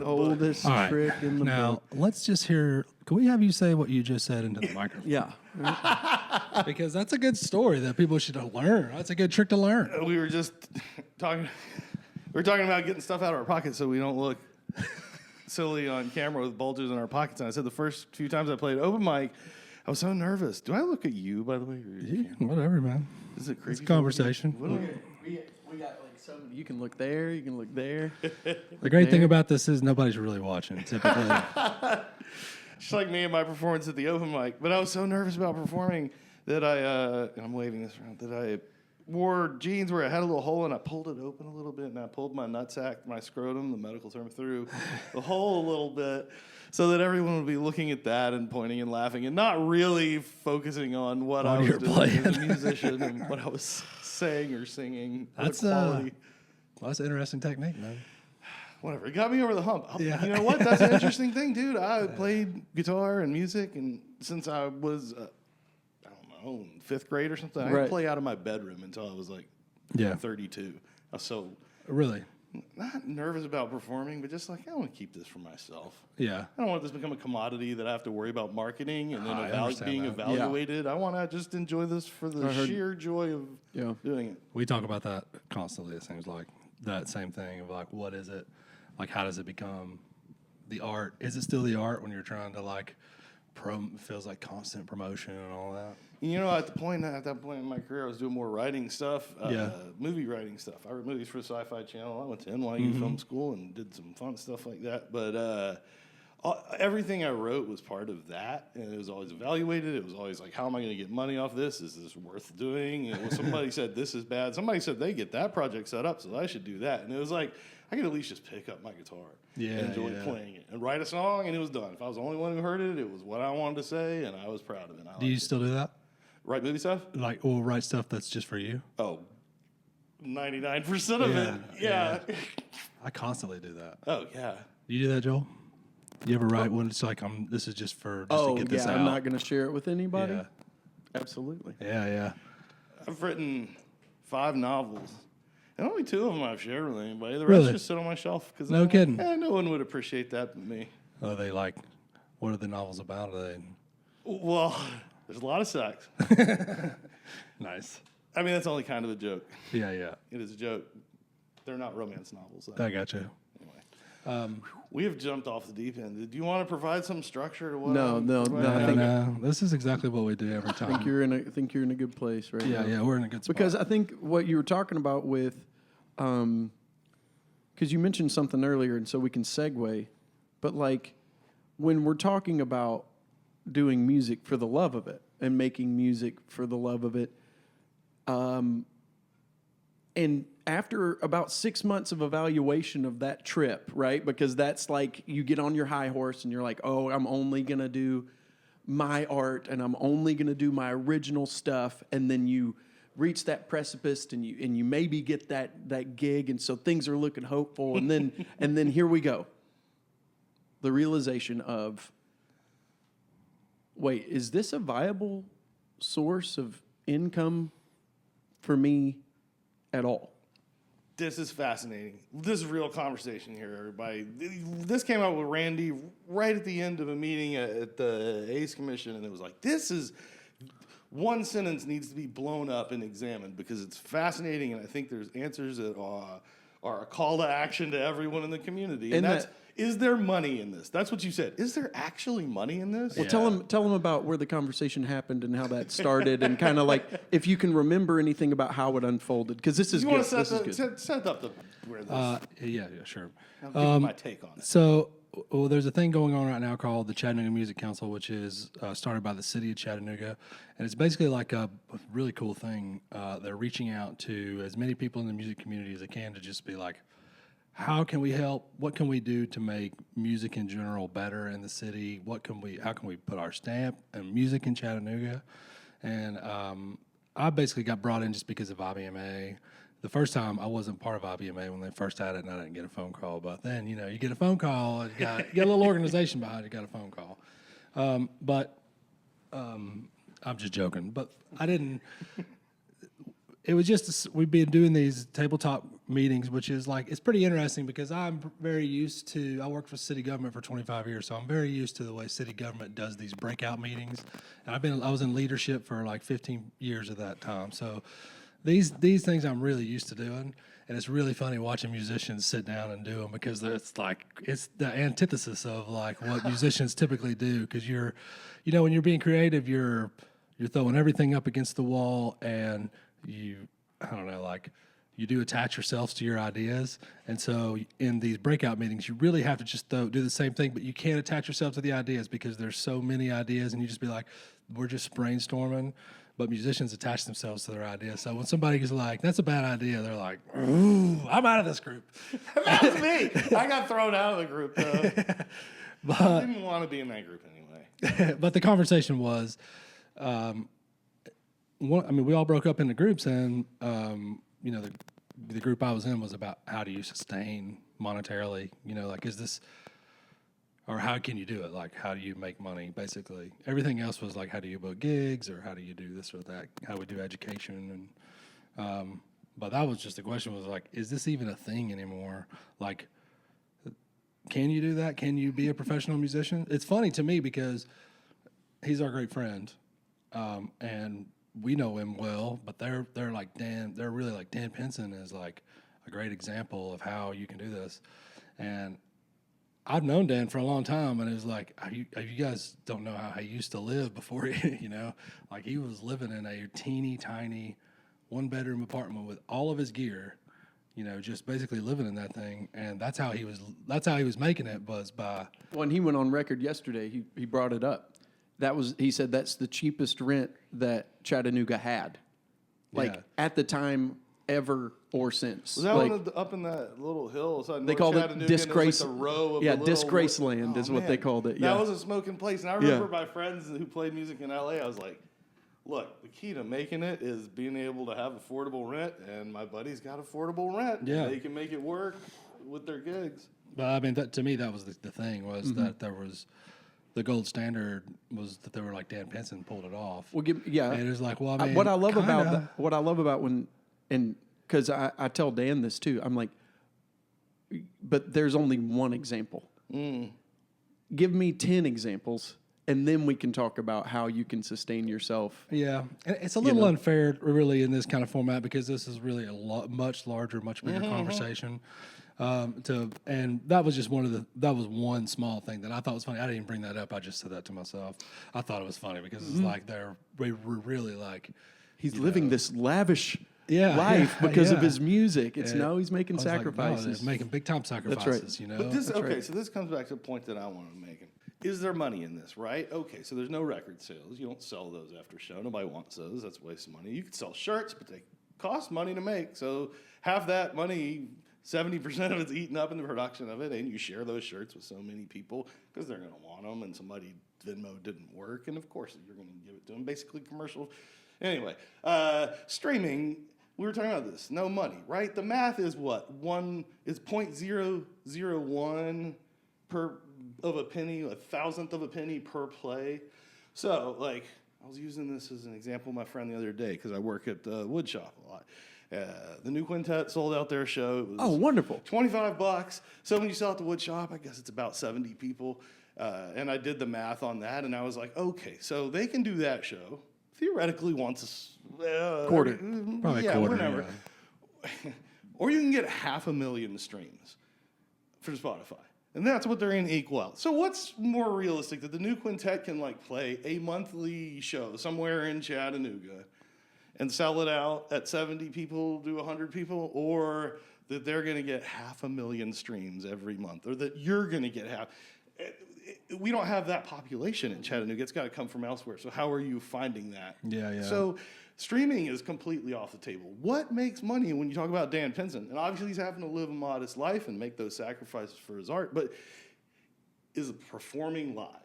Oldest All right. trick in the Now, book. let's just hear. Can we have you say what you just said into the microphone? Yeah. Because that's a good story that people should learn. That's a good trick to learn. We were just talking. We were talking about getting stuff out of our pockets so we don't look silly on camera with bulges in our pockets. And I said the first few times I played open mic, I was so nervous. Do I look at you, by the way? Whatever, man. Is it crazy? It's a conversation. We got like so many. You can look there. You can look there. The great thing about this is nobody's really watching, typically. Just like me and my performance at the open mic. But I was so nervous about performing that and I'm waving this around, that I wore jeans where I had a little hole and I pulled it open a little bit and I pulled my nutsack, my scrotum, the medical term, through the hole a little bit so that everyone would be looking at that and pointing and laughing and not really focusing on what I was doing as a musician and what I was saying or singing. That's an interesting technique, man. Whatever. It got me over the hump. Yeah. You know what? That's an interesting thing, dude. I played guitar and music, and since I was, I don't know, in 5th grade or something, I didn't play out of my bedroom until I was like 32. I was so Really? not nervous about performing, but just like, I want to keep this for myself. Yeah. I don't want this to become a commodity that I have to worry about marketing and then being that. evaluated. I want to just enjoy this for the sheer joy of doing it. We talk about that constantly, it seems like. That same thing of like, what is it? Like, how does it become the art? Is it still the art when you're trying to like, feels like constant promotion and all that? You know, at that point in my career, I was doing more writing stuff, movie writing stuff. I wrote movies for the Sci-Fi Channel. I went to NYU Film School and did some fun stuff like that. But everything I wrote was part of that, and it was always evaluated. It was always like, how am I going to get money off this? Is this worth doing? And when somebody said this is bad, somebody said they get that project set up, so I should do that. And it was like, I could at least just pick up my guitar and enjoy playing it and write a song, and it was done. If I was the only one who heard it, it was what I wanted to say, and I was proud of it. Do you still do that? Write movie stuff? Like, or write stuff that's just for you? Oh, 99% of it. Yeah. I constantly do that. Oh, yeah. Do you do that, Joel? You ever write when it's like, this is just for, to get this out? I'm not going to share it with anybody? Yeah. Absolutely. Yeah. I've written 5 novels. And only 2 of them I've shared with anybody. The Really? rest just sit on my shelf. Cause No kidding. No one would appreciate that but me. Are they like, what are the novels about? Are they Well, there's a lot of sex. nice? I mean, that's only kind of a joke. Yeah. It is a joke. They're not romance novels, though. I got you. We have jumped off the deep end. Do you want to provide some structure to what? No. No, this is exactly what we do every time. I think you're in a good place right now. Yeah, we're in a good spot. Because I think what you were talking about with, because you mentioned something earlier, and so we can segue, but like when we're talking about doing music for the love of it and making music for the love of it, and after about 6 months of evaluation of that trip, right? Because that's like you get on your high horse and you're like, oh, I'm only going to do my art and I'm only going to do my original stuff. And then you reach that precipice and you maybe get that gig. And so things are looking hopeful. And then here we go. The realization of, wait, is this a viable source of income for me at all? This is fascinating. This is real conversation here, everybody. This came out with Randy right at the end of a meeting at the ACE Commission, and it was like, this is, one sentence needs to be blown up and examined because it's fascinating, and I think there's answers that are a call to action to everyone in the community. And that's, is there money in this? That's what you said. Is there actually money in this? Well, tell them about where the conversation happened and how that started, and kind of like if you can remember anything about how it unfolded, because this is good. Set up where this. Yeah, sure. I'll give you my take on it. So, there's a thing going on right now called the Chattanooga Music Council, which is started by the city of Chattanooga, and it's basically like a really cool thing. They're reaching out to as many people in the music community as they can to just be like, how can we help? What can we do to make music in general better in the city? How can we put our stamp on music in Chattanooga? And I basically got brought in just because of IBMA. The first time I wasn't part of IBMA when they first had it, and I didn't get a phone call. But then, you get a phone call, you get a little organization behind it, got a phone call. But I'm just joking. But I didn't. it was just we've been doing these tabletop meetings, which is like it's pretty interesting because I'm very used to. I worked for city government for 25 years, so I'm very used to the way city government does these breakout meetings. And I was in leadership for like 15 years of that time, so these things I'm really used to doing. And it's really funny watching musicians sit down and do them because it's the antithesis of like what musicians typically do. Because when you're being creative, you're throwing everything up against the wall, and you do attach yourselves to your ideas. And so in these breakout meetings, you really have to just do the same thing, but you can't attach yourself to the ideas because there's so many ideas, and you just be like, we're just brainstorming. But musicians attach themselves to their ideas. So when somebody is like, that's a bad idea, they're like, ooh, I'm out of this group. That was me. I got thrown out of the group, though. I didn't want to be in that group anyway. But the conversation was, we all broke up into groups, and, the group I was in was about how do you sustain monetarily, is this, or how can you do it? Like, how do you make money, basically? Everything else was like, how do you book gigs, or how do you do this or that? How do we do education? And but that was just the question was like, is this even a thing anymore? Like, can you do that? Can you be a professional musician? It's funny to me because he's our great friend, and we know him well. But they're like Dan. They're really like Dan Pinson is like a great example of how you can do this, and I've known Dan for a long time, and it was like, you guys don't know how he used to live before, like he was living in a teeny tiny 1-bedroom apartment with all of his gear, just basically living in that thing. And that's how he was making it was by. When he went on record yesterday, he brought it up. He said that's the cheapest rent that Chattanooga had. Like at the time ever or since. Was that one up in that little hill? They called it Disgrace. Like a row of Disgrace Land is what they called it. Yeah. That was a smoking place. And I remember my friends who played music in LA, I was like, look, the key to making it is being able to have affordable rent, and my buddy's got affordable rent. Yeah. They can make it work with their gigs. But I mean, to me, that was the thing was that there was the gold standard was that they were like Dan Pinson pulled it off. Well, and it was like, well, I mean, what I love about when and because I tell Dan this too, I'm like, but there's only one example. Give me 10 examples, and then we can talk about how you can sustain yourself. Yeah, and it's a little unfair, really, in this kind of format because this is really a much larger, much bigger conversation. And that was just one small thing that I thought was funny. I didn't even bring that up. I just said that to myself. I thought it was funny because it's like we were really like he's living this lavish life because of his music. It's now he's making sacrifices. Like, no, making big time sacrifices. That's right. But this so this comes back to the point that I want to make. Is there money in this, right? Okay, so there's no record sales. You don't sell those after show. Nobody wants those. That's a waste of money. You could sell shirts, but they cost money to make. So half that money, 70% of it's eaten up in the production of it, and you share those shirts with so many people because they're going to want them, and somebody Venmo didn't work, and of course you're going to give it to them. Basically commercial. Anyway, streaming, we were talking about this. No money, right? The math is what? It's 0.001 of a penny, a thousandth of a penny per play. So, like, I was using this as an example of my friend the other day because I work at the wood shop a lot. The New Quintet sold out their show. It was wonderful. $25. So when you sell at the wood shop, I guess it's about 70 people. And I did the math on that, and I was like, okay, so they can do that show theoretically once a quarter. Probably a quarter, whenever. Yeah. Or you can get 500,000 streams for Spotify. And that's what they're going to equal out. So what's more realistic, that the New Quintet can like play a monthly show somewhere in Chattanooga and sell it out at 70 people to 100 people, or that they're going to get 500,000 streams every month, or that you're going to get half? We don't have that population in Chattanooga. It's got to come from elsewhere. So how are you finding that? Yeah. So streaming is completely off the table. What makes money when you talk about Dan Pinson? And obviously he's having to live a modest life and make those sacrifices for his art, but is performing live.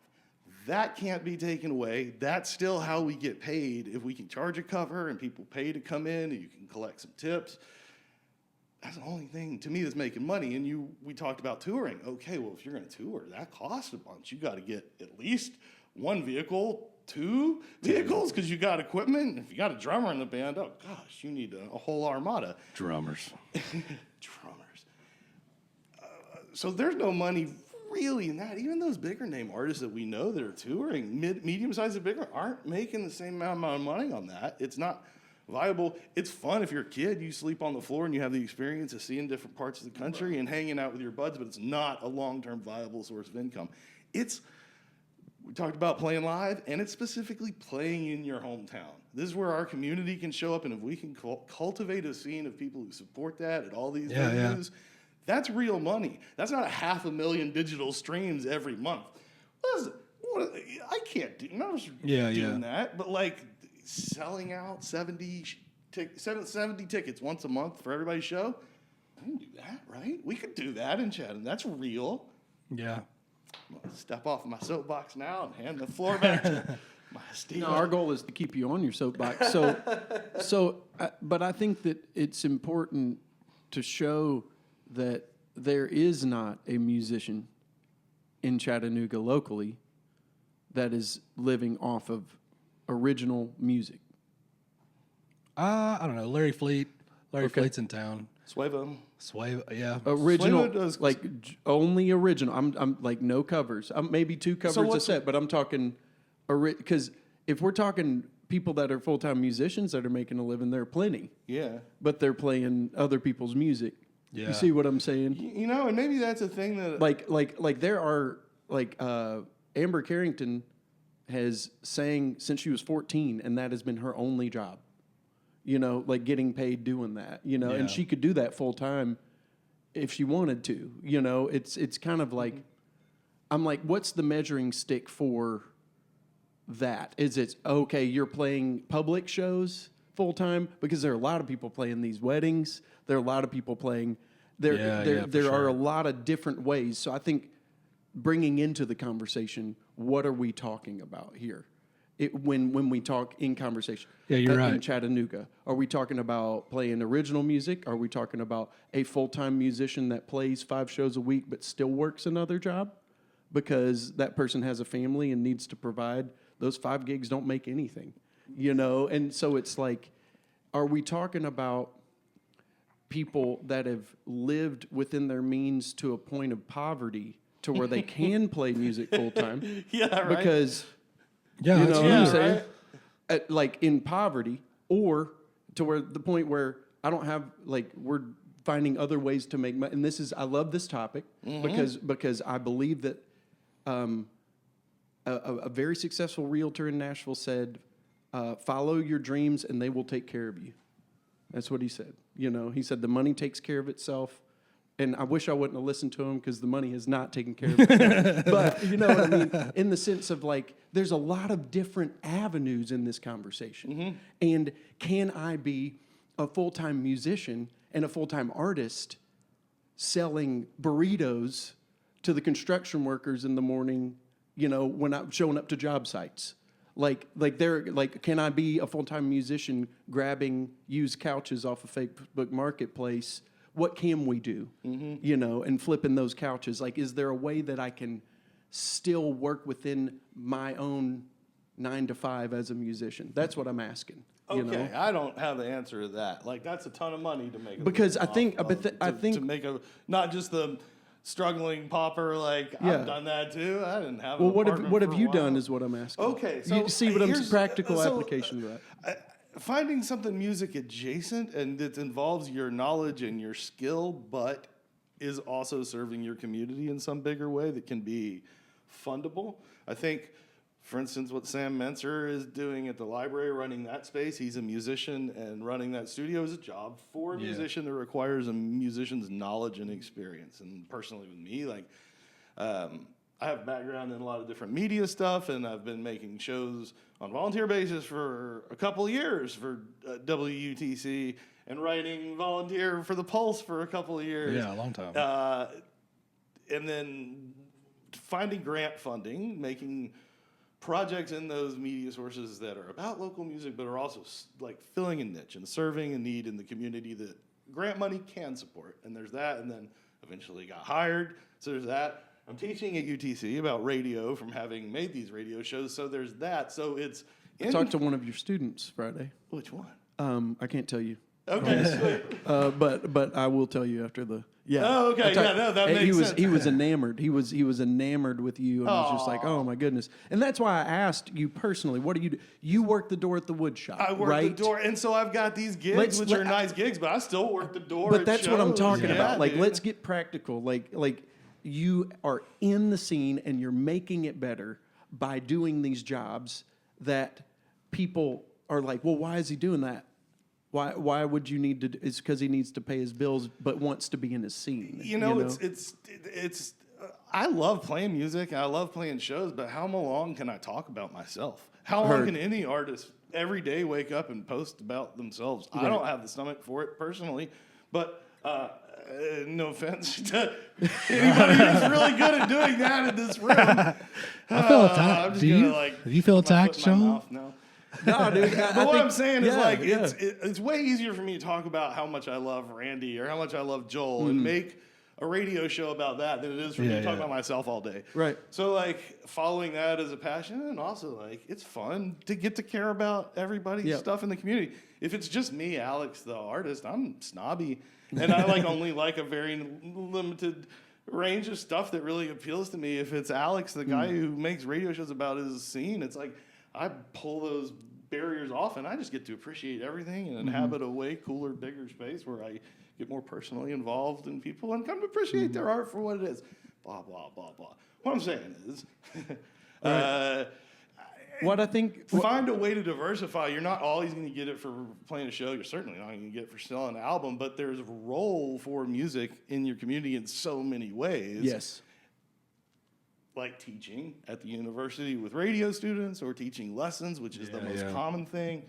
That can't be taken away. That's still how we get paid. If we can charge a cover and people pay to come in and you can collect some tips, that's the only thing to me that's making money. And we talked about touring. Okay, well, if you're going to tour, that costs a bunch. You got to get at least one vehicle, 2 vehicles because you got equipment. If you got a drummer in the band, oh gosh, you need a whole armada. Drummers. Drummers. So there's no money really in that. Even those bigger name artists that we know that are touring, medium-sized and bigger, aren't making the same amount of money on that. It's not viable. It's fun if you're a kid. You sleep on the floor and you have the experience of seeing different parts of the country and hanging out with your buds, but it's not a long-term viable source of income. We talked about playing live, and it's specifically playing in your hometown. This is where our community can show up, and if we can cultivate a scene of people who support that at all these venues, that's real money. That's not 500,000 digital streams every month. I can't do. None of us are doing that, but like selling out 70 tickets once a month for everybody's show, I can do that, right? We could do that in Chattanooga. That's real. Yeah. I'm gonna step off my soapbox now and hand the floor back to my esteemed. No, our goal is to keep you on your soapbox. But I think that it's important to show that there is not a musician in Chattanooga locally that is living off of original music. I don't know. Larry Fleet. Larry Fleet's in town. Suevo. Yeah. Original, Suevo does- only original. I'm like no covers. Maybe 2 covers a what's- set, but I'm talking because if we're talking people that are full-time musicians that are making a living, there are plenty. Yeah. But they're playing other people's music. Yeah. You see what I'm saying? You know, and maybe that's a thing that Like there are Amber Carrington has sang since she was 14, and that has been her only job. You know, like getting paid doing that. You know, and she could do that full time if she wanted to. You know, it's kind of like I'm like, what's the measuring stick for that? Is it okay? You're playing public shows full time because there are a lot of people playing these weddings. There are a lot of people playing. There are a lot of different ways. So I think bringing into the conversation, what are we talking about here? When we talk in conversation, you're right. In Chattanooga, are we talking about playing original music? Are we talking about a full-time musician that plays 5 shows a week but still works another job because that person has a family and needs to provide? Those 5 gigs don't make anything, you know. And so it's like, are we talking about people that have lived within their means to a point of poverty to where they can play music full-time? Yeah, right. Because Yeah. you know what I'm saying? right. Like in poverty, or to where the point where I don't have, like, we're finding other ways to make money. And I love this topic because I believe that a very successful realtor in Nashville said, follow your dreams and they will take care of you. That's what he said. You know, he said the money takes care of itself. And I wish I wouldn't have listened to him because the money has not taken care of itself. But you know what I mean? In the sense of like, there's a lot of different avenues in this conversation. And can I be a full-time musician and a full-time artist selling burritos to the construction workers in the morning, you know, when I'm showing up to job sites? Can I be a full-time musician grabbing used couches off of Facebook Marketplace? What can we do, you know, and flipping those couches? Like, is there a way that I can still work within my own 9 to 5 as a musician? That's what I'm asking. Okay, You know? I don't have the answer to that. Like, that's a ton of money to make. Because I think, to make not just the struggling pauper. Like, I've done that too. I didn't have. Well, what have you done? Is what I'm asking. Okay, so you see what I'm here's- practical so, application of that. Finding something music adjacent and that involves your knowledge and your skill, but is also serving your community in some bigger way that can be fundable. I think, for instance, what Sam Menser is doing at the library, running that space, he's a musician, and running that studio is a job for a musician that requires a musician's knowledge and experience. And personally with me, like, I have background in a lot of different media stuff, and I've been making shows on volunteer basis for a couple of years for WUTC, and writing volunteer for the Pulse for a couple of years. Yeah, a long time. And then finding grant funding, making projects in those media sources that are about local music, but are also like filling a niche and serving a need in the community that grant money can support. And there's that, and then eventually got hired. So there's that. I'm teaching at UTC about radio from having made these radio shows. So there's that. So it's I talked to one of your students Friday. which one? I can't tell you. Okay, sweet. But I will tell you after the. Yeah. Oh, okay. I Yeah, no, that makes he was sense. he was enamored. He was enamored with you, and was just like, oh my goodness. And that's why I asked you personally, what do you do? You work the door at the wood shop. I work right? the door, and so I've got these gigs, which are nice gigs, but I still work the door. But at that's what I'm shows. talking Yeah, about. Like, dude. let's get practical. Like you are in the scene and you're making it better by doing these jobs that people are like, well, why is he doing that? Why would you need to? It's because he needs to pay his bills, but wants to be in his scene. You know, it's. I love playing music and I love playing shows, but how long can I talk about myself? How long can any artist every day wake up and post about themselves? I don't have the stomach for it personally, but no offense to anybody who's really good at doing that in this room. I feel attacked. Do you? Do you feel attacked, Sean? No, dude. But what I'm saying is, like, it's way easier for me to talk about how much I love Randy or how much I love Joel and make a radio show about that than it is for me to talk about myself all day. Right. So, like, following that as a passion, and also, like, it's fun to get to care about everybody's stuff in the community. If it's just me, Alex, the artist, I'm snobby, and I only like a very limited range of stuff that really appeals to me. If it's Alex, the guy who makes radio shows about his scene, it's like I pull those barriers off and I just get to appreciate everything and inhabit a way cooler, bigger space where I get more personally involved in people and come to appreciate their art for what it is. Blah, blah, blah, blah. What I'm saying is, what I think... find a way to diversify. You're not always going to get it for playing a show. You're certainly not going to get it for selling an album, but there's a role for music in your community in so many ways. Yes. Like teaching at the university with radio students or teaching lessons, which is the most common thing.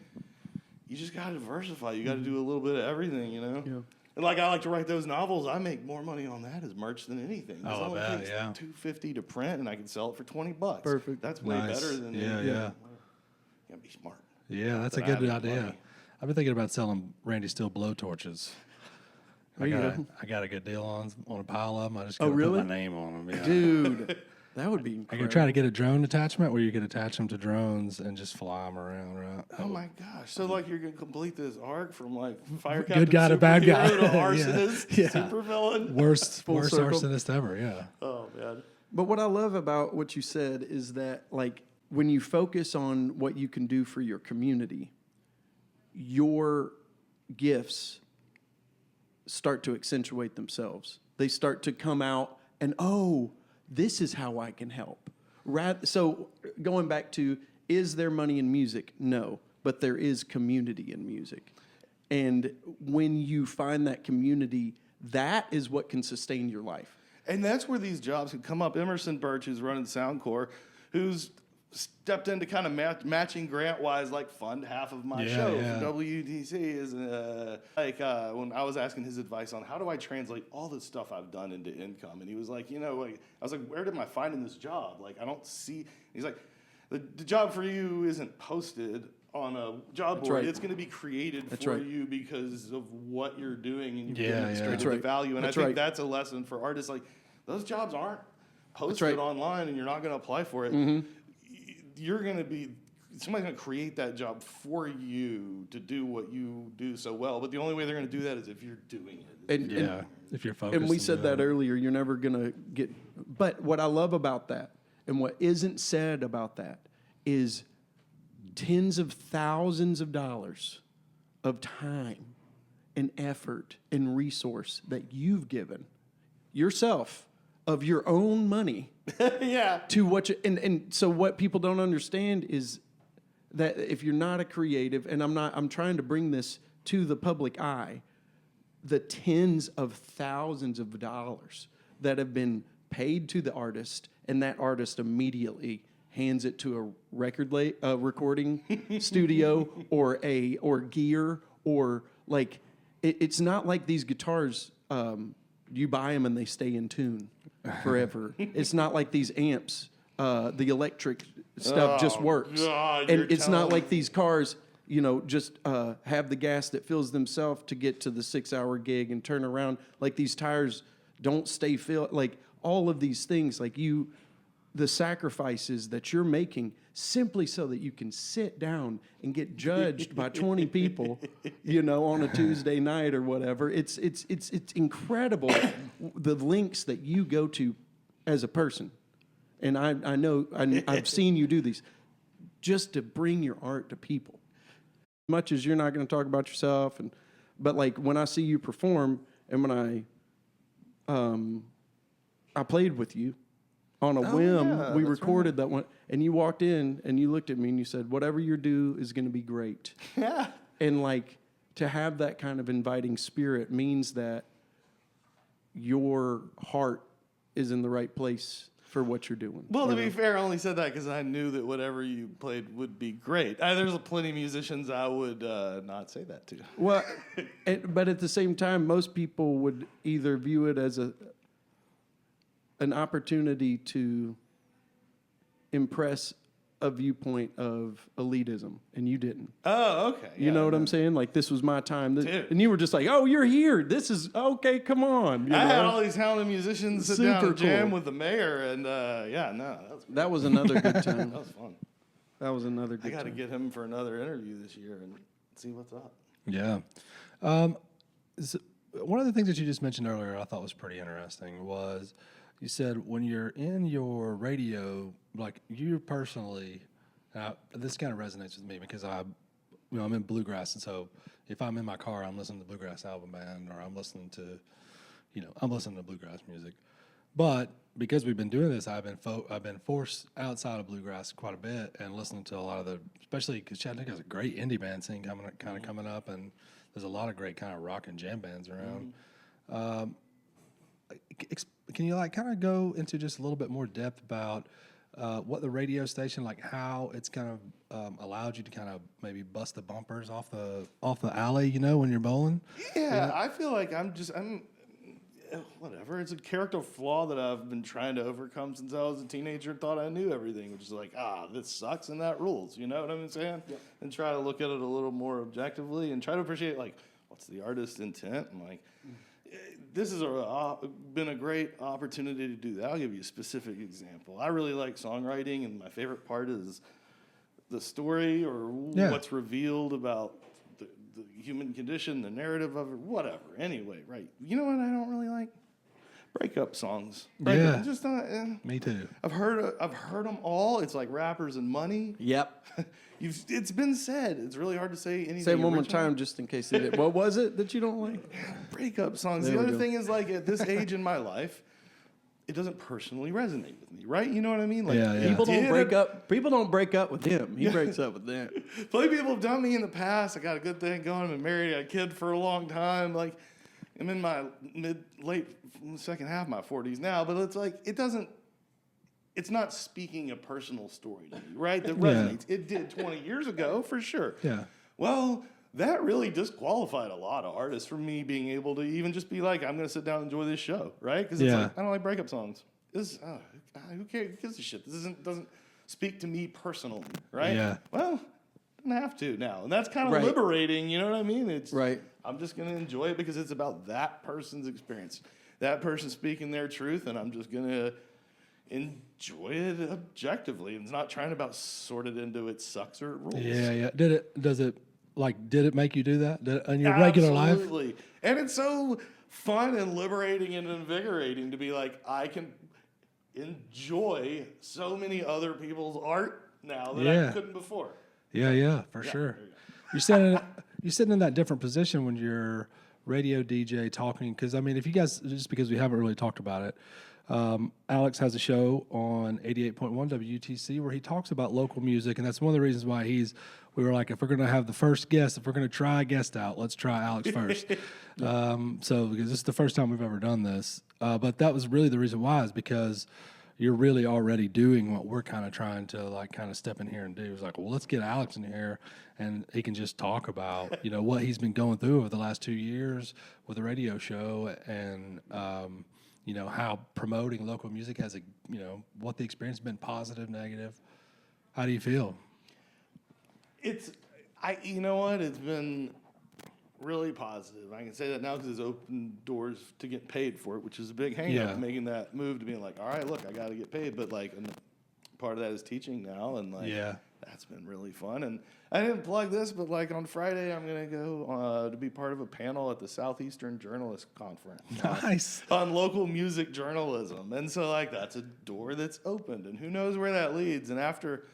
You just got to diversify. You got to do a little bit of everything, you know? Yeah. And like I like to write those novels. I make more money on that as merch than anything. It only takes $2.50 to print, and I can sell it for $20. Perfect. That's way better than You gotta be smart. Yeah, that's a good idea. Money. I've been thinking about selling Randy Still blowtorches. I got a good deal on a pile of them. I just got to put my name on them. Yeah. Dude. That would be incredible. I can try to get a drone attachment where you can attach them to drones and just fly them around. Right? Oh my gosh! So like you're gonna complete this arc from like fire captain, good guy to bad guy, to arsonist, supervillain, worst arsonist ever. Yeah. Oh man. But what I love about what you said is that like when you focus on what you can do for your community, your gifts start to accentuate themselves. They start to come out and this is how I can help. So going back to, is there money in music? No, but there is community in music. And when you find that community, that is what can sustain your life. And that's where these jobs can come up. Emerson Birch, who's running Soundcore, who's stepped into kind of matching grant-wise, like fund half of my show for WTC is when I was asking his advice on how do I translate all the stuff I've done into income, and he was like, I was like, where am I finding this job? Like, I don't see. He's like, the job for you isn't posted on a job board. Right. It's going to be created for you because of what you're doing, and you've demonstrated the value. And I think that's a lesson for artists. Like, those jobs aren't posted online, and you're not going to apply for it. Mm-hmm. You're going to be, somebody's going to create that job for you to do what you do so well. But the only way they're going to do that is if you're doing it. And if you're focused. And we said that earlier, you're never going to get, but what I love about that and what isn't said about that is tens of thousands of dollars of time and effort and resource that you've given yourself of your own money to what you, and so what people don't understand is that if you're not a creative, and I'm trying to bring this to the public eye, the tens of thousands of dollars that have been paid to the artist, and that artist immediately hands it to a recording studio or gear, or like it's not like these guitars you buy them and they stay in tune forever. It's not like these amps, the electric stuff just works. God, and it's not like these cars, just have the gas that fills themselves to get to the 6-hour gig and turn around. Like these tires don't stay filled. Like all of these things, like the sacrifices that you're making simply so that you can sit down and get judged by 20 people, on a Tuesday night or whatever. It's incredible the lengths that you go to as a person. And I know I've seen you do these just to bring your art to people. As much as you're not going to talk about yourself, but like when I see you perform, and when I played with you on a whim, we recorded that one, and you walked in and you looked at me and you said, "Whatever you do is going to be great." Yeah. And like to have that kind of inviting spirit means that your heart is in the right place for what you're doing. Well, to be fair, I only said that because I knew that whatever you played would be great. There's plenty of musicians I would not say that to. Well, but at the same time, most people would either view it as an opportunity to impress a viewpoint of elitism, and you didn't. Oh, okay. You know what I'm saying? Like, this was my time. And you were just like, "Oh, you're here. This is, okay, come on." I had all these talented musicians sit down and jam cool with the mayor, and that was another good time. that was fun. That was another good I got to time. get him for another interview this year and see what's up. Yeah. So one of the things that you just mentioned earlier I thought was pretty interesting was you said when you're in your radio, like you personally, this kind of resonates with me because I'm in bluegrass, and so if I'm in my car, I'm listening to bluegrass album band, or I'm listening to bluegrass music. But because we've been doing this, I've been forced outside of bluegrass quite a bit and listening to a lot of especially because Chattanooga has a great indie band scene coming up, and there's a lot of great kind of rock and jam bands around. Can you kind of go into just a little bit more depth about what the radio station, like how it's kind of allowed you to kind of maybe bust the bumpers off the alley, when you're bowling? Yeah, I feel like I'm whatever. It's a character flaw that I've been trying to overcome since I was a teenager and thought I knew everything, which is like, this sucks and that rules. You know what I'm saying? Yep. And try to look at it a little more objectively and try to appreciate, like, what's the artist's intent? And, like, this has been a great opportunity to do that. I'll give you a specific example. I really like songwriting, and my favorite part is the story or what's revealed about the human condition, the narrative of it, whatever. Anyway, right. You know what I don't really like? Breakup songs. Yeah. Just not. Me too. I've heard them all. It's like Rappers and Money. Yep. It's been said. It's really hard to say anything. Say it one more original. time just in case they did. What was it that you don't like? Breakup songs. There The we other go. thing is, like, at this age in my life, it doesn't personally resonate with me, right? You know what I mean? Like, Yeah. People don't break up. People don't break up with him. He breaks up with them. Plenty of people have done me in the past. I got a good thing going. I've been married. I had a kid for a long time. Like, I'm in my second half of my 40s now, but it's like, it's not speaking a personal story to me, right? That resonates. It did 20 years ago, for sure. Yeah. Well, that really disqualified a lot of artists from me being able to even just be like, I'm going to sit down and enjoy this show, right? Because it's like, I don't like breakup songs. Who cares? Who gives a shit? This doesn't speak to me personally, right? Yeah. Well, doesn't have to now. And that's kind of Right. liberating, you know what I mean? It's Right. I'm just going to enjoy it because it's about that person's experience. That person speaking their truth, and I'm just going to enjoy it objectively. It's not trying to about sort it into it sucks or it rules. Yeah. Did it make you do that in your regular life? Absolutely. And it's so fun and liberating and invigorating to be like, I can enjoy so many other people's art now that I couldn't before. Yeah, for sure. You're sitting in that different position when you're radio DJ talking, because I mean, if you guys, just because we haven't really talked about it, Alex has a show on 88.1 WTC where he talks about local music, and that's one of the reasons why we were like, if we're going to have the first guest, if we're going to try a guest out, let's try Alex first. So because this is the first time we've ever done this, but that was really the reason why, is because you're really already doing what we're kind of trying to step in here and do. It's like, well, let's get Alex in here and he can just talk about, what he's been going through over the last 2 years with the radio show, and, how promoting local music has what the experience has been, positive, negative. How do you feel? You know what? It's been really positive. I can say that now because it's opened doors to get paid for it, which is a big hang up, Yeah. making that move to being like, all right, look, I got to get paid. But like, and part of that is teaching now, and like, Yeah. that's been really fun. And I didn't plug this, but like on Friday, I'm gonna go to be part of a panel at the Southeastern Journalist Conference Nice. on local music journalism. And so like, that's a door that's opened, and who knows where that leads. And after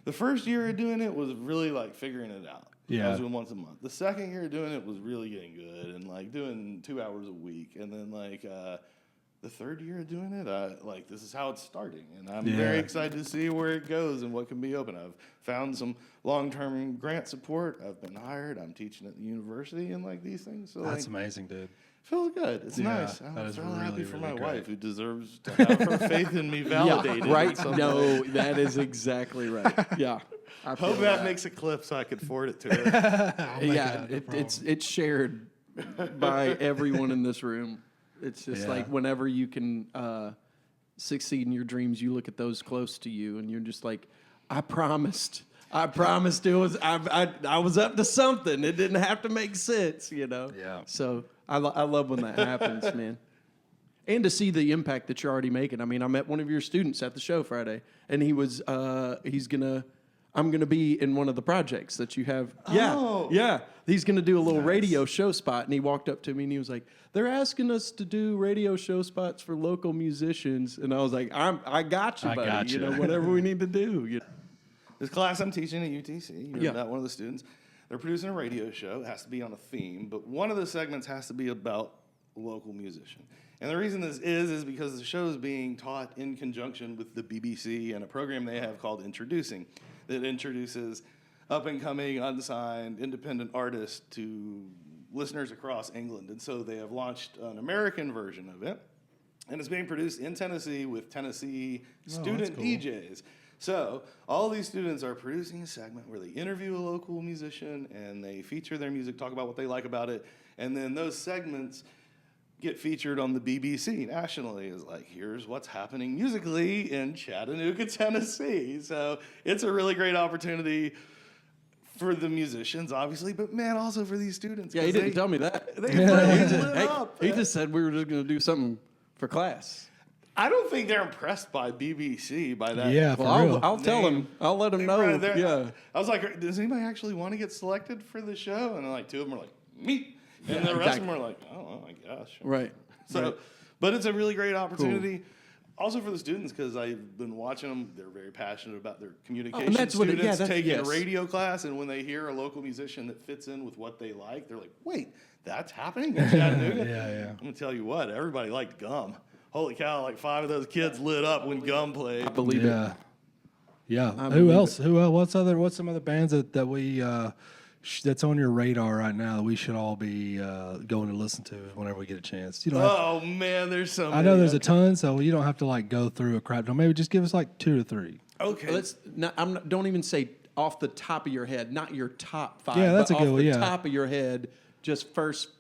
the first year of doing it was really like figuring it out. Yeah. I was doing once a month. The second year of doing it was really getting good and like doing 2 hours a week. And then like the third year of doing it, like this is how it's starting. And I'm very excited to see where it goes and what can be open. I've found some long-term grant support. I've been hired. I'm teaching at the university and like these things. So That's like, amazing, dude. feels good. It's Yeah, nice. I'm that is so really, happy for really my great. wife who deserves to have her faith in me validated. right. in some No, way. that is exactly right. Yeah. I feel Hope that makes a clip so I could forward it to her. Yeah, it's shared by everyone in this room. It's just Yeah. like whenever you can succeed in your dreams, you look at those close to you, and you're just like, I promised it was. I was up to something. It didn't have to make sense, you know. Yeah. So I love when that happens, man. And to see the impact that you're already making. I mean, I met one of your students at the show Friday, and he was I'm gonna be in one of the projects that you have. Oh. Yeah. He's gonna do a little radio show spot, and he walked up to me and he was like, "They're asking us to do radio show spots for local musicians," and I was like, "I got you, I buddy. got You you. know, whatever we need to do." You know? This class I'm teaching at UTC, you're Yeah. not one of the students. They're producing a radio show. It has to be on a theme, but one of the segments has to be about a local musician. And the reason this is because the show is being taught in conjunction with the BBC and a program they have called Introducing that introduces up-and-coming, unsigned, independent artists to listeners across England. And so they have launched an American version of it, and it's being produced in Tennessee with Tennessee student cool. DJs. So all these students are producing a segment where they interview a local musician and they feature their music, talk about what they like about it, and then those segments get featured on the BBC nationally as like, here's what's happening musically in Chattanooga, Tennessee. So it's a really great opportunity for the musicians, obviously, but man, also for these students. Yeah, he 'cause didn't tell me that. They lit Hey, up. he just said we were just gonna do something for class. I don't think they're impressed by BBC by that. Yeah, for Well, real. I'll tell him. I'll let him know. Right there. Yeah. I was like, does anybody actually want to get selected for the show? And like two of them are like, me. And Yeah, the rest exactly. of them are like, oh, I guess. Right. So, right. but it's a really great opportunity. Also for the students, because I've been watching them, they're very passionate about their communication. that's what it- students yeah, taking yes. a radio class, and when they hear a local musician that fits in with what they like, they're like, wait, that's happening in Chattanooga? Yeah. I'm going to tell you what, everybody liked Gum. Holy cow, like 5 of those kids lit up when Gum played. I believe it. Yeah. Yeah. I Who believe else? Who else? What's some other bands that we that's on your radar right now that we should all be going to listen to whenever we get a chance? You know, Oh, man, there's so many. I know there's a ton, so you don't have to like go through a crap. Maybe just give us like 2 or 3. Okay. Don't even say off the top of your head, not your top 5. Yeah, that's but a good off one, the yeah. top of your head, just first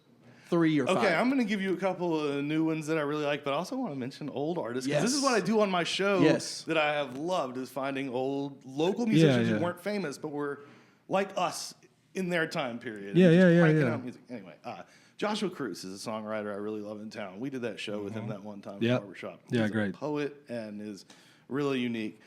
3 or 5. Okay, I'm going to give you a couple of new ones that I really like, but I also want to mention old artists. Because this is Yes. what I do on my show Yes. that I have loved, is finding old local musicians yeah. who weren't famous, but were like us in their time period. Yeah, and just yeah, cranking yeah. out music. Anyway, Joshua Cruz is a songwriter I really love in town. We did that show with him that one time Yep. at Barbershop. Yeah, He's great. a poet and is really unique.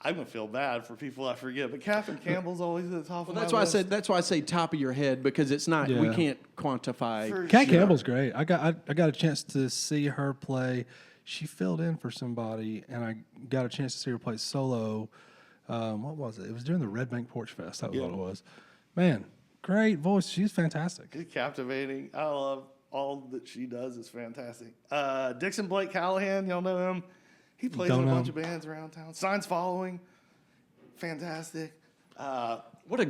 I'm gonna feel bad for people I forget, but Catherine Campbell's always at the top of my That's why I list. said. That's why I say top of your head, because it's not. We Yeah. can't quantify. For Kat sure. Campbell's great. I got a chance to see her play. She filled in for somebody, and I got a chance to see her play solo. What was it? It was during the Red Bank Porch Fest. That was Yeah. what it was. Man, great voice. She's fantastic. She's captivating. I love all that she does. It's fantastic. Dixon Blake Callahan, y'all know him. He plays Don't in a know bunch him. of bands around town. Signs Following, fantastic. What a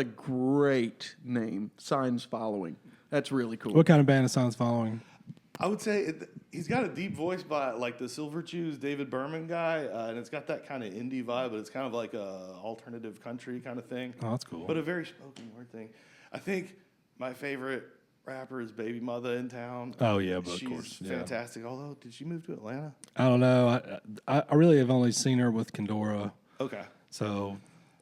great name. Signs Following. That's really cool. What kind of band is Signs Following? I would say he's got a deep voice by like the Silver Chews David Berman guy, and it's got that kind of indie vibe, but it's kind of like a alternative country kind of thing. Oh, that's cool. But a very spoken word thing. I think my favorite rapper is Baby Mother in town. Oh, yeah, but of She's course, yeah. fantastic. Although, did she move to Atlanta? I don't know. I really have only seen her with Kendora. Okay. So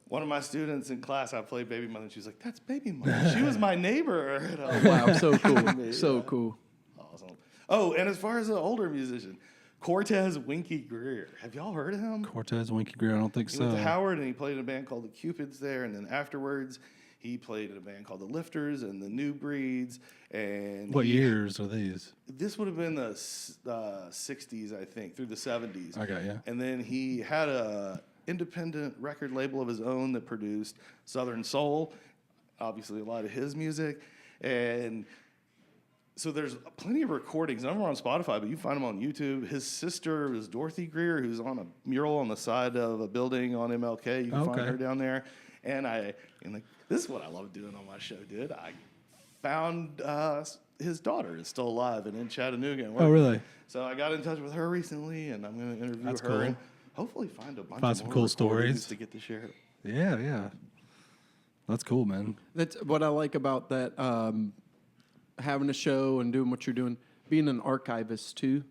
One of my students in class, I played Baby Mother, and she was like, "That's Baby Mother. She was my neighbor." And I was like, Wow, so cool. So cool. awesome. Oh, and as far as an older musician, Cortez Winky Greer. Have y'all heard of him? Cortez Winky Greer, I don't think He so. went to Howard, and he played in a band called the Cupids there, and then afterwards, he played in a band called the Lifters and the New Breeds. And What years are these? This would have been the 60s, I think, through the 70s. Okay, yeah. And then he had a independent record label of his own that produced Southern Soul, obviously a lot of his music. And so there's plenty of recordings. None of them are on Spotify, but you can find them on YouTube. His sister is Dorothy Greer, who's on a mural on the side of a building on MLK. You can find her down there. And this is what I love doing on my show, dude. I found his daughter is still alive and in Chattanooga. Oh, really? So I got in touch with her recently, and I'm going to interview her cool. and hopefully find a bunch Find of some more cool recordings stories to get to share. Yeah, yeah. That's cool, man. That's what I like about that, having a show and doing what you're doing, being an archivist too.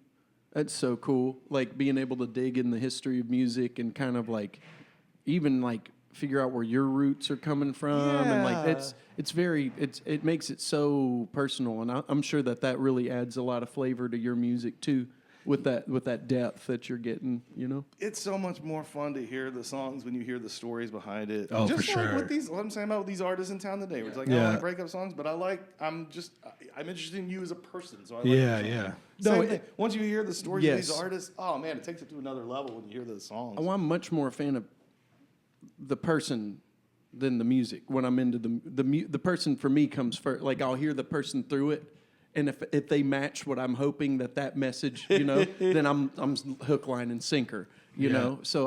That's so cool. Like being able to dig in the history of music and kind of like, even like figure out where your roots are coming from. And like, it makes it so personal. And I'm sure that really adds a lot of flavor to your music too. With that depth that you're getting, you know? It's so much more fun to hear the songs when you hear the stories behind it. Oh, just for like sure. with what I'm saying about these artists in town today. Where it's like, I like breakup songs, but I'm interested in you as a person. So I like yeah. Same thing. Once you hear the stories of these artists, oh man, it takes it to another level when you hear those songs. Oh, I'm much more a fan of the person than the music. When I'm into the person, for me comes first. Like I'll hear the person through it. And if they match what I'm hoping that message, you know, then I'm hook, line, and sinker, you know. So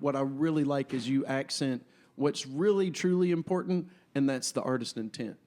what I really like is you accent what's really truly important, and that's the artist intent,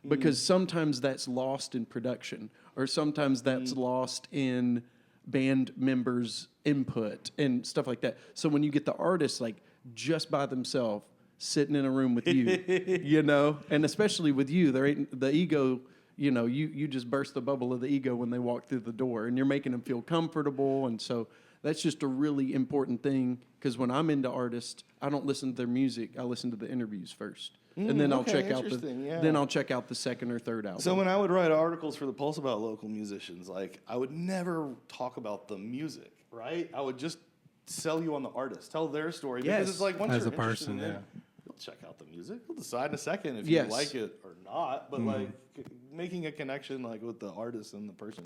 because sometimes that's lost in production, or sometimes that's lost in band members' input and stuff like that. So when you get the artist like just by themselves sitting in a room with you, you know, and especially with you, there ain't the ego. You know, you just burst the bubble of the ego when they walk through the door, and you're making them feel comfortable. And so that's just a really important thing, because when I'm into artists, I don't listen to their music. I listen to the interviews first. And then I'll check out the second or third album. So when I would write articles for the Pulse about local musicians, like I would never talk about the music, right? I would just sell you on the artist, tell their story. Because it's like once as you're a person, you'll check out the music. You'll decide in a second if you like it or not. But like making a connection like with the artist and the person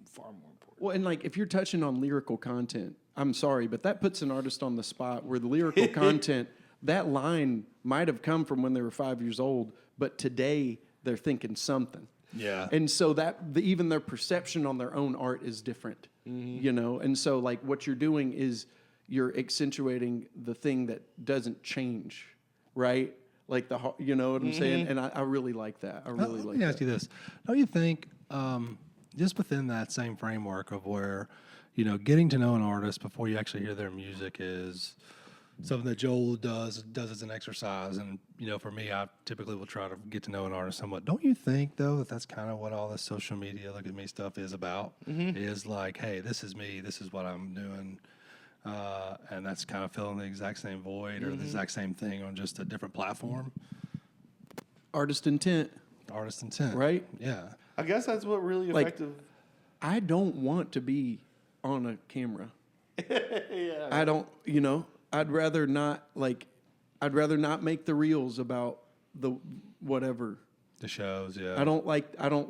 is far more important. Well, and like if you're touching on lyrical content, I'm sorry, but that puts an artist on the spot where the lyrical content, that line might have come from when they were 5 years old, but today they're thinking something. Yeah. And so even their perception on their own art is different, you know? And so like what you're doing is you're accentuating the thing that doesn't change, right? Like you know what I'm saying? And I really like that. Let me ask you this. Don't you think, just within that same framework of where, you know, getting to know an artist before you actually hear their music is something that Joel does as an exercise. And, you know, for me, I typically will try to get to know an artist somewhat. Don't you think, though, that that's kind of what all this social media, look at me stuff is about? Is like, hey, this is me. This is what I'm doing. And that's kind of filling the exact same void or the exact same thing on just a different platform. Artist intent. Right? Yeah. I guess that's what really effective. I don't want to be on a camera. Yeah. I don't, you know, I'd rather not make the reels about the whatever. The shows, yeah. I don't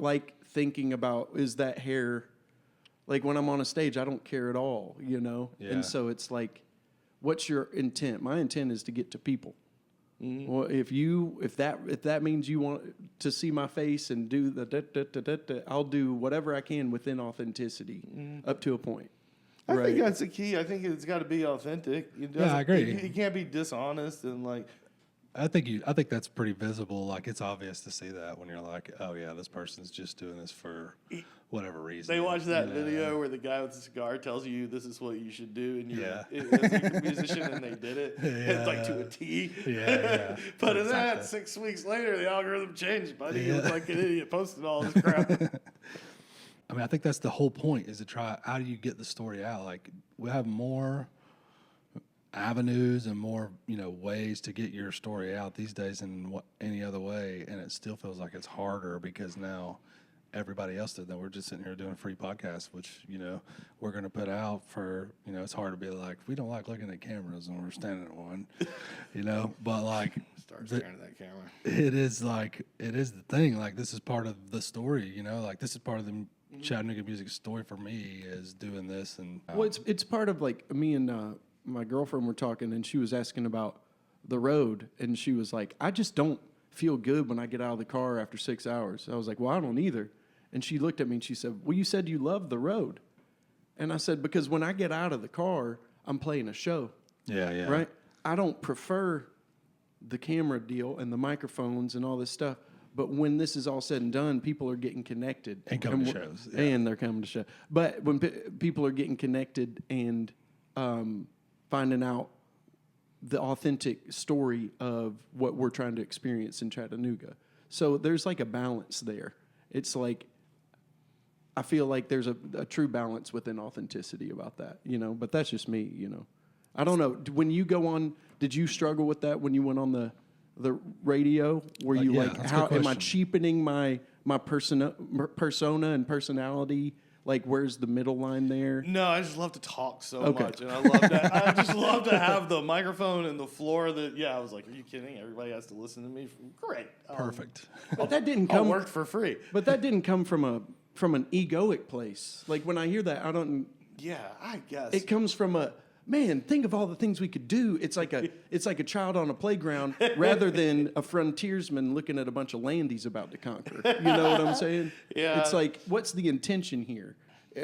like thinking about, is that hair, like when I'm on a stage, I don't care at all, you know? Yeah. And so it's like, what's your intent? My intent is to get to people. Well, if that means you want to see my face and do the I'll do whatever I can within authenticity up to a point. I think that's the key. I think it's got to be authentic. I agree. You can't be dishonest and like. I think that's pretty visible. Like it's obvious to see that when you're like, oh yeah, this person's just doing this for whatever reason. They watch that video where the guy with the cigar tells you this is what you should do, and you're as a musician, and they did it. It's like to a T. Yeah. But in that 6 weeks later, the algorithm changed, buddy. You look like an idiot posting all this crap. I mean, I think that's the whole point is to try. How do you get the story out? Like we have more. avenues and more, ways to get your story out these days than any other way. And it still feels like it's harder because now everybody else did that. We're just sitting here doing a free podcast, which, we're going to put out for, it's hard to be like, we don't like looking at cameras when we're standing at one, but like, Start staring at that camera. it is the thing. Like, this is part of the story, like this is part of the Chattanooga music story for me is doing this. And Well, it's part of like me and my girlfriend were talking, and she was asking about the road, and she was like, I just don't feel good when I get out of the car after 6 hours. I was like, well, I don't either. And she looked at me and she said, well, you said you love the road. And I said, because when I get out of the car, I'm playing a show. yeah. Right? I don't prefer the camera deal and the microphones and all this stuff. But when this is all said and done, people are getting connected. And coming to shows. Yeah. And they're coming to shows. But when people are getting connected and finding out the authentic story of what we're trying to experience in Chattanooga. So there's like a balance there. It's like, I feel like there's a true balance within authenticity about that, but that's just me, I don't know. When you go on, did you struggle with that when you went on the radio? Were you yeah, like, that's a how good am I question. cheapening my persona and personality? Like, where's the middle line there? No, I just love to talk so Okay. much, and I just love to have the microphone and the floor. I was like, are you kidding? Everybody has to listen to me. Great, Perfect. But that didn't I'll come. work for free. But that didn't come from an egoic place. Like when I hear that, I don't. Yeah, I guess. It comes from a man. Think of all the things we could do. It's like a child on a playground rather than a frontiersman looking at a bunch of landies about to conquer. You know what I'm saying? Yeah. It's like, what's the intention here?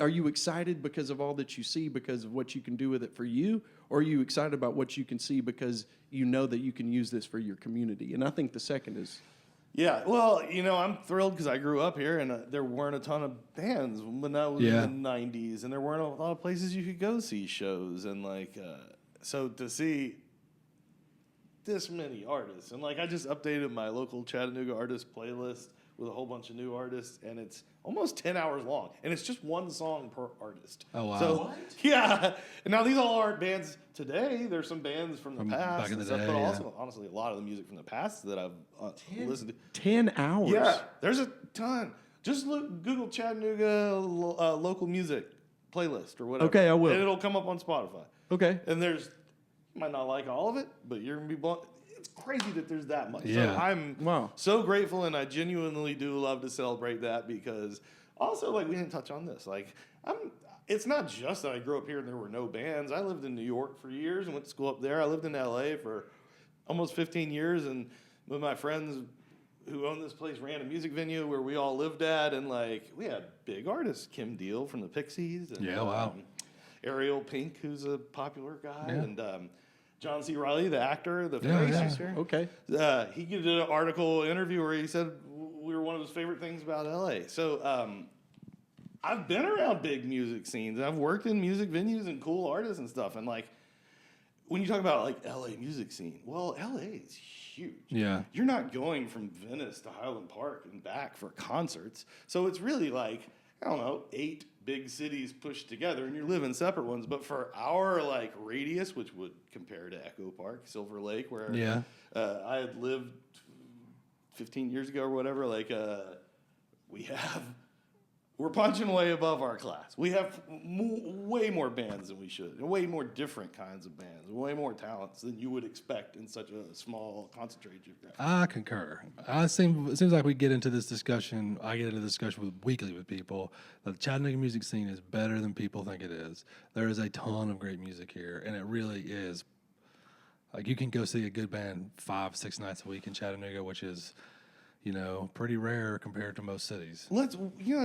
Are you excited because of all that you see, because of what you can do with it for you, or are you excited about what you can see because you know that you can use this for your community? And I think the second is. Yeah, well, I'm thrilled because I grew up here, and there weren't a ton of bands when I was in the 90s, and there weren't a lot of places you could go see shows, and so to see this many artists, and I just updated my local Chattanooga artist playlist with a whole bunch of new artists, and it's almost 10 hours long, and it's just one song per artist. Oh, wow. So, What? Yeah, and now these all aren't bands today. There's some bands from the past back in the and stuff, day, but yeah. also, honestly, a lot of the music from the past that I've listened to. 10 hours. Yeah, there's a ton. Just Google Chattanooga local music playlist or whatever. Okay, I will. And it'll come up on Spotify. Okay. And you might not like all of it, but you're going to be blown. It's crazy that there's that much. Yeah. So I'm Wow. so grateful, and I genuinely do love to celebrate that because also, we didn't touch on this. It's not just that I grew up here and there were no bands. I lived in New York for years and went to school up there. I lived in L.A. for almost 15 years, and with my friends who owned this place ran a music venue where we all lived at, and we had big artists, Kim Deal from the Pixies, and Yeah, wow. Ariel Pink, who's a popular guy, Yeah. and John C. Reilly, the actor, the Yeah, face yeah. actor. Okay. He did an article interview where he said we were one of his favorite things about LA. So I've been around big music scenes. I've worked in music venues and cool artists and stuff. And when you talk about LA music scene, well, LA is huge. Yeah. You're not going from Venice to Highland Park and back for concerts. So it's really 8 big cities pushed together, and you live in separate ones. But for our radius, which would compare to Echo Park, Silver Lake, where I had lived 15 years ago or whatever, we're punching way above our class. We have way more bands than we should, and way more different kinds of bands, way more talents than you would expect in such a small, concentrated geographic. I concur. It seems like we get into this discussion. I get into this discussion weekly with people. The Chattanooga music scene is better than people think it is. There is a ton of great music here, and it really is. You can go see a good band 5-6 nights a week in Chattanooga, which is, pretty rare compared to most cities. There's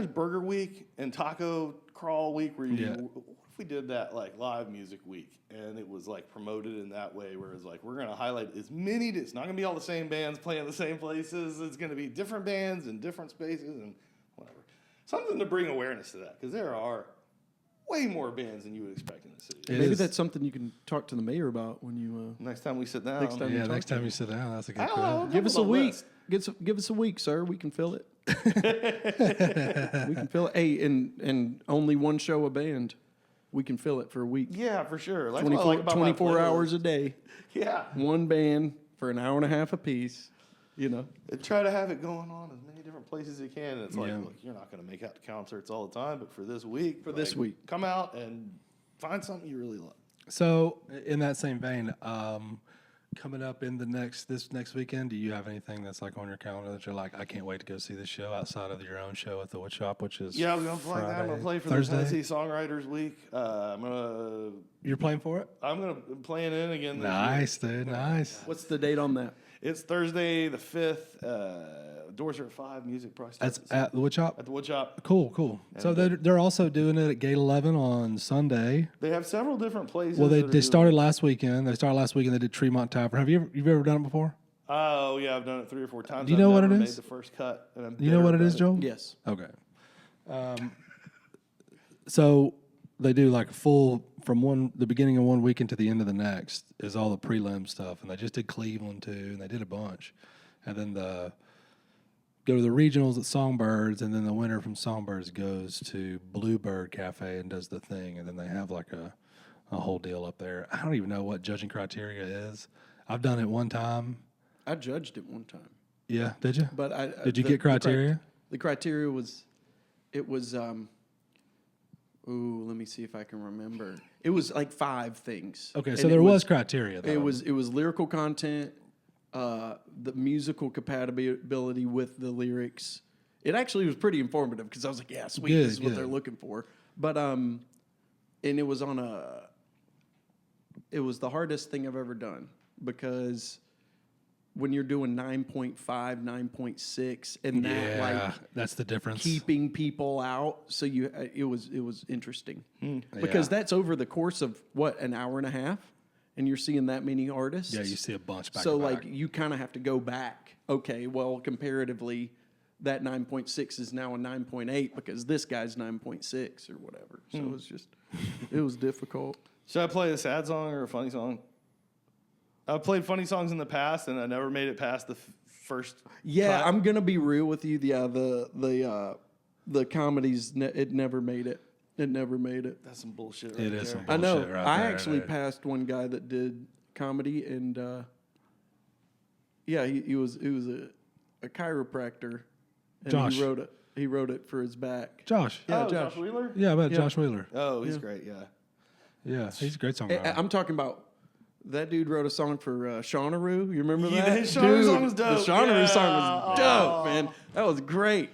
Burger Week and Taco Crawl Week where what if we did that live music week and it was promoted in that way, where it's we're going to highlight as many, it's not going to be all the same bands playing the same places, it's going to be different bands in different spaces and whatever. Something to bring awareness to that, because there are way more bands than you would expect in the city. Maybe that's something you can talk to the mayor about when you. Next time we sit down. Next time Yeah, next time you sit down, that's a good I don't call. know. Give us a on the week. list. Give us a week, sir. We can fill it. We can fill it. Hey, and only one show a band. we can fill it for a week. Yeah, for sure. That's what I like about 24 my playlist. hours a day. Yeah. One band for an hour and a half apiece. You know, And try to have it going on as many different places as you can. And it's like, Yeah. look, you're not going to make out to concerts all the time, but for this week, this week. come out and find something you really love. So, in that same vein, coming up in this next weekend, do you have anything that's like on your calendar that you're like, I can't wait to go see this show outside of your own show at the Woodshop, which is Yeah, I'm going to play that. I'm going to play for Thursday? the Tennessee Songwriters Week. You're playing for it? I'm going to play it in again this year. Nice, dude. Nice. what's the date on that? It's Thursday the 5th. Doors are at 5. Music price That's starts at the Woodshop? at the Woodshop. Cool. So they're also doing it at Gate 11 on Sunday. They have several different places. Well, that are they doing started it. last weekend. They started last weekend. They did Tremont Tavern. Have you've ever done it before? Oh, yeah, I've done it 3 or 4 times. Do you know I've what it never is? made the first cut. And I'm You know bitter what it about is, Joel? Yes. Okay. So they do like full from the beginning of one weekend to the end of the next is all the prelim stuff, and they just did Cleveland too, and they did a bunch, and then go to the regionals at Songbirds, and then the winner from Songbirds goes to Bluebird Cafe and does the thing, and then they have like a whole deal up there. I don't even know what judging criteria is. I've done it one time. I judged it one time. Yeah, did you? But Did you get criteria? The criteria was, let me see if I can remember. It was like 5 things. Okay, And so it there was criteria. Though. It was lyrical content, the musical compatibility with the lyrics. It actually was pretty informative because I was like, yeah, sweet, Good, this is what good. they're looking for. But and it was it was the hardest thing I've ever done because when you're doing 9.5, 9.6, and that like that's the difference. keeping people out, so it was interesting because Yeah. that's over the course of what, an hour and a half, and you're seeing that many artists. Yeah, you see a bunch back. So to like back. you kind of have to go back. Okay, well comparatively, that 9.6 is now a 9.8 because this guy's 9.6 or whatever. So it was just it was difficult. Should I play a sad song or a funny song? I've played funny songs in the past, and I never made it past the first. Yeah, cut. I'm gonna be real with you. Yeah, the comedies it never made it. It never made it. That's some bullshit. It Right is there. some I know. bullshit right I there, actually dude. passed one guy that did comedy, and yeah, he was a chiropractor, and Josh. he wrote it for his back. Josh. Yeah, Oh, Josh. Josh Wheeler. Yeah, I bet Josh Wheeler. Oh, he's great. Yeah. Yeah, he's a great I- songwriter. I'm talking about that dude wrote a song for Shawnaroo. You remember Yeah, that? his Shawnaroo Dude, song was dope. The Shawnaroo Yeah. song was dope, Oh. man. That was great.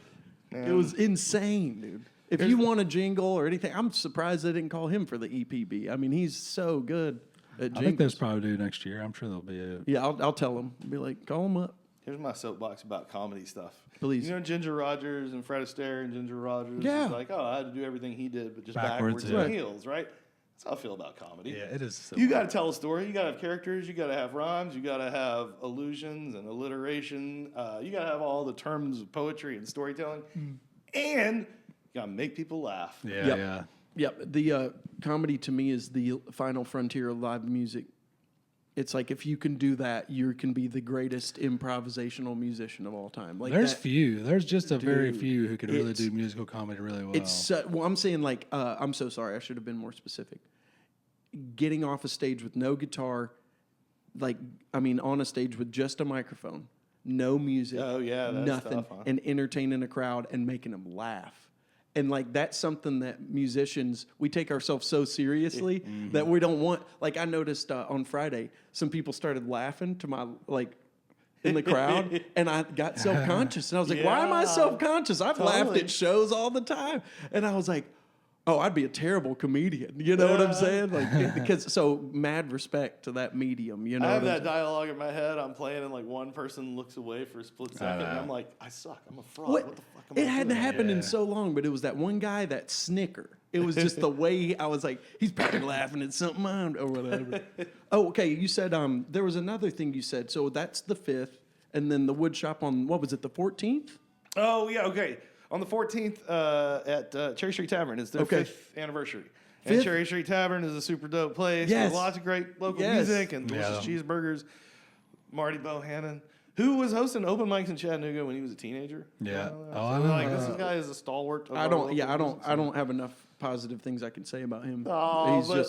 It was insane, dude. If you want a jingle or anything, I'm surprised they didn't call him for the EPB. I mean, he's so good at jingles. I think there's probably due next year. I'm sure there'll be a. Yeah, I'll tell him. Be like, call him up. Here's my soapbox about comedy stuff. Please. You know Ginger Rogers and Fred Astaire and Ginger Rogers? Yeah. It's like, I had to do everything he did, but just Backwards, backwards yeah. and heels, right? That's how I feel about comedy. Yeah, it is. So You got to tell a story. You got to have characters. You got to have rhymes. You got to have allusions and alliteration. You got to have all the terms of poetry and storytelling. And you got to make people laugh. Yeah, Yep. yeah. Yep. The comedy to me is the final frontier of live music. It's like if you can do that, you can be the greatest improvisational musician of all time. Like There's that, few. There's just a very Dude, few who can really it's- do musical comedy really well. It's well, I'm saying like I'm so sorry. I should have been more specific. Getting off a stage with no guitar, on a stage with just a microphone, no music, Oh, yeah, that's nothing, tough, huh? and entertaining a crowd and making them laugh. And like that's something that musicians we take ourselves so seriously that we don't want. Like I noticed on Friday, some people started laughing to my in the crowd, and I got self conscious, and I was like, "Why am I Yeah, self conscious? I've laughed totally. at shows all the time," and I was like, "Oh, I'd be a terrible comedian." You know what I'm saying? Like because so mad respect to that medium. You know, I have what I'm that dialogue in my head. I'm playing, and like one person looks away for a split second, and I'm like, I suck. I'm a fraud. What the fuck am I It hadn't doing? happened in so long, but it was that one guy, that snicker. It was just the way I was like, he's probably laughing at something or whatever. Oh, okay. You said there was another thing you said. So that's the 5th, and then the wood shop on what was it, the 14th? Oh, yeah, okay. On the 14th at Cherry Street Tavern is their Okay. 5th anniversary. And Fifth? Cherry Street Tavern is a super dope place Yes. with lots of great local Yes. music and delicious cheeseburgers. Marty Bohannon, who was hosting open mics in Chattanooga when he was a teenager. Yeah. So Oh, I we're know like, that. this guy is a stalwart. Of I our don't. local Yeah, I music don't. I don't have enough positive things I can say about him. Oh, he's but,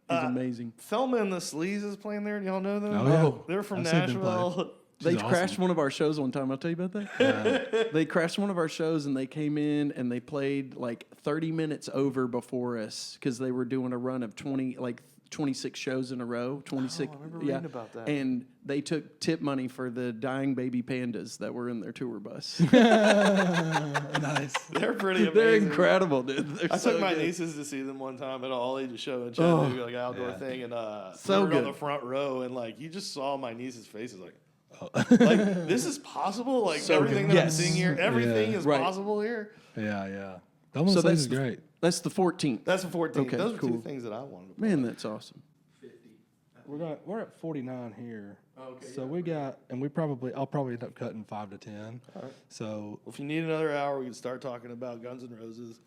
he's amazing. Thelma and the Sleaze is playing there. Y'all know them? Oh, yeah. They're from I've seen them play. Nashville. They She's crashed awesome. one of our shows one time. I'll tell you about that. They crashed one of our shows and they came in and they played like 30 minutes over before us because they were doing a run of 26 shows in a row. 26. I remember reading about that. And they took tip money for the dying baby pandas that were in their tour bus. Nice. They're pretty amazing. They're incredible, dude. They're I so took my good. nieces to see them one time at an all-ages show in Chattanooga, like outdoor Yeah. thing, and So we were on good. the front row, and like you just saw my nieces' faces, like, like this is possible. Like So everything good. that Yes. I'm seeing here, everything Yeah. is Right. possible here. Yeah. Thelma So and Sleaze that's is great. That's the 14th. That's the 14th. Okay, Those are cool. two things that I wanted. Man, that's awesome. We're at 49 here. Okay. So we got, and I'll probably end up cutting 5 to 10. All right. So Well, if you need another hour, we can start talking about Guns N' Roses.